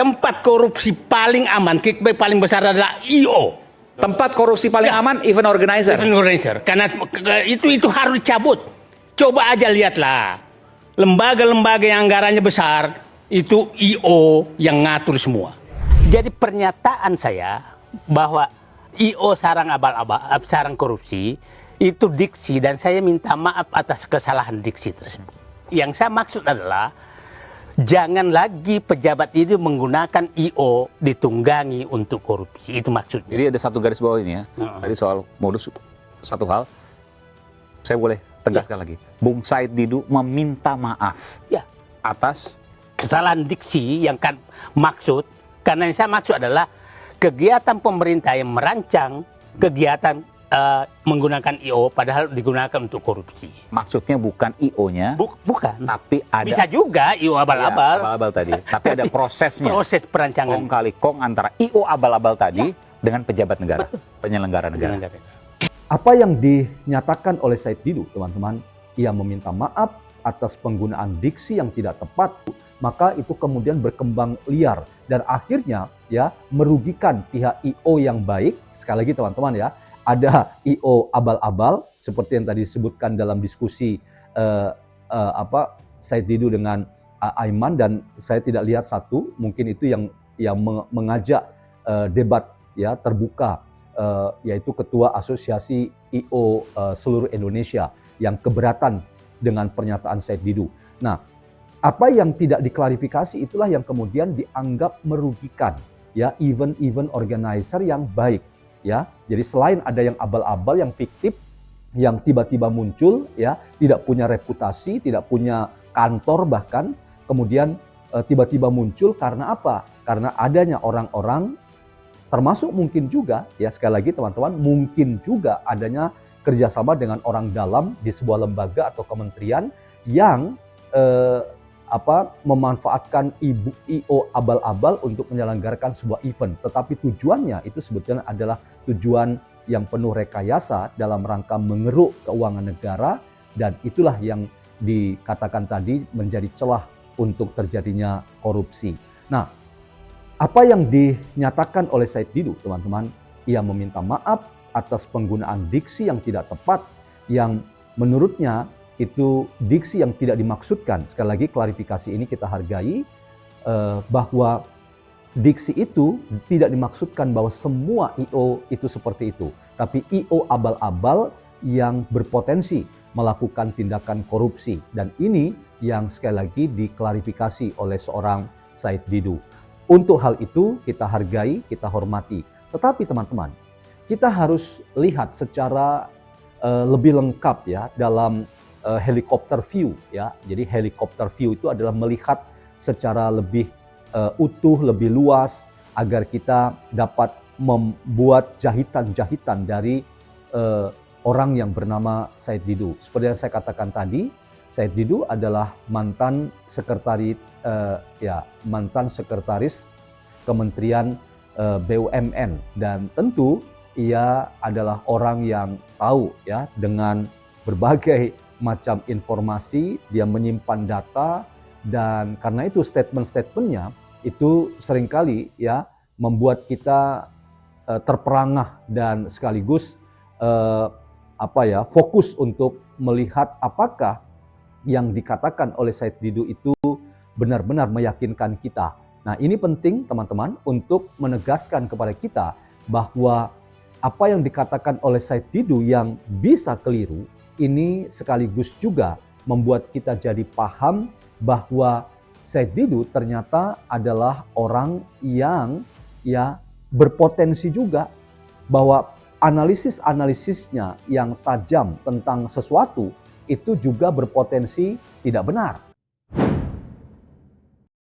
tempat korupsi paling aman, kickback paling besar adalah IO. Tempat korupsi paling aman, event organizer. Event organizer. Karena itu harus dicabut. Coba aja lihatlah. Lembaga-lembaga yang anggarannya besar, itu IO yang ngatur semua. Jadi pernyataan saya bahwa IO sarang abal-abal, sarang korupsi, itu diksi, dan saya minta maaf atas kesalahan diksi tersebut. Yang saya maksud adalah, jangan lagi pejabat itu menggunakan IO ditunggangi untuk korupsi. Itu maksudnya. Jadi ada satu garis bawah ini ya. Tadi soal modus, satu hal, saya boleh tegaskan lagi. Bung Said Didu meminta maaf atas kesalahan diksi yang kan maksud, karena yang saya maksud adalah kegiatan pemerintah yang merancang kegiatan menggunakan IO padahal digunakan untuk korupsi. Maksudnya bukan IO-nya, bukan. Tapi ada bisa juga IO abal-abal. Abal-abal tadi. Tapi ada prosesnya. Proses perancangan. Kong kali kong antara IO abal-abal tadi dengan pejabat negara, penyelenggara negara. Apa yang dinyatakan oleh Said Didu, teman-teman, ia meminta maaf atas penggunaan diksi yang tidak tepat, maka itu kemudian berkembang liar dan akhirnya ya merugikan pihak IO yang baik. Sekali lagi teman-teman ya, ada IO abal-abal seperti yang tadi disebutkan dalam diskusi Said Didu dengan Aiman, dan saya tidak lihat satu, mungkin itu yang mengajak debat ya terbuka, yaitu Ketua Asosiasi IO seluruh Indonesia yang keberatan dengan pernyataan Said Didu. Nah, apa yang tidak diklarifikasi itulah yang kemudian dianggap merugikan ya event-event organizer yang baik ya. Jadi selain ada yang abal-abal, yang fiktif, yang tiba-tiba muncul ya, tidak punya reputasi, tidak punya kantor bahkan, kemudian tiba-tiba muncul karena apa? Karena adanya orang-orang, termasuk mungkin juga ya, sekali lagi teman-teman, mungkin juga adanya kerjasama dengan orang dalam di sebuah lembaga atau kementerian yang memanfaatkan IO abal-abal untuk menyelenggarakan sebuah event. Tetapi tujuannya itu sebetulnya adalah tujuan yang penuh rekayasa dalam rangka mengeruk keuangan negara, dan itulah yang dikatakan tadi menjadi celah untuk terjadinya korupsi. Nah, apa yang dinyatakan oleh Said Didu, teman-teman, ia meminta maaf atas penggunaan diksi yang tidak tepat, yang menurutnya itu diksi yang tidak dimaksudkan. Sekali lagi klarifikasi ini kita hargai, bahwa diksi itu tidak dimaksudkan bahwa semua IO itu seperti itu. Tapi IO abal-abal yang berpotensi melakukan tindakan korupsi. Dan ini yang sekali lagi diklarifikasi oleh seorang Said Didu. Untuk hal itu kita hargai, kita hormati. Tetapi teman-teman, kita harus lihat secara lebih lengkap ya dalam helikopter view ya. Jadi helikopter view itu adalah melihat secara lebih utuh, lebih luas, agar kita dapat membuat jahitan-jahitan dari orang yang bernama Said Didu. Seperti yang saya katakan tadi, Said Didu adalah mantan sekretaris Kementerian BUMN, dan tentu ia adalah orang yang tahu ya dengan berbagai macam informasi, dia menyimpan data, dan karena itu statement-statementnya itu seringkali ya membuat kita terperangah dan sekaligus fokus untuk melihat apakah yang dikatakan oleh Said Didu itu benar-benar meyakinkan kita. Nah, ini penting teman-teman untuk menegaskan kepada kita bahwa apa yang dikatakan oleh Said Didu yang bisa keliru, ini sekaligus juga membuat kita jadi paham bahwa Said Didu ternyata adalah orang yang ya berpotensi juga, bahwa analisis-analisisnya yang tajam tentang sesuatu itu juga berpotensi tidak benar.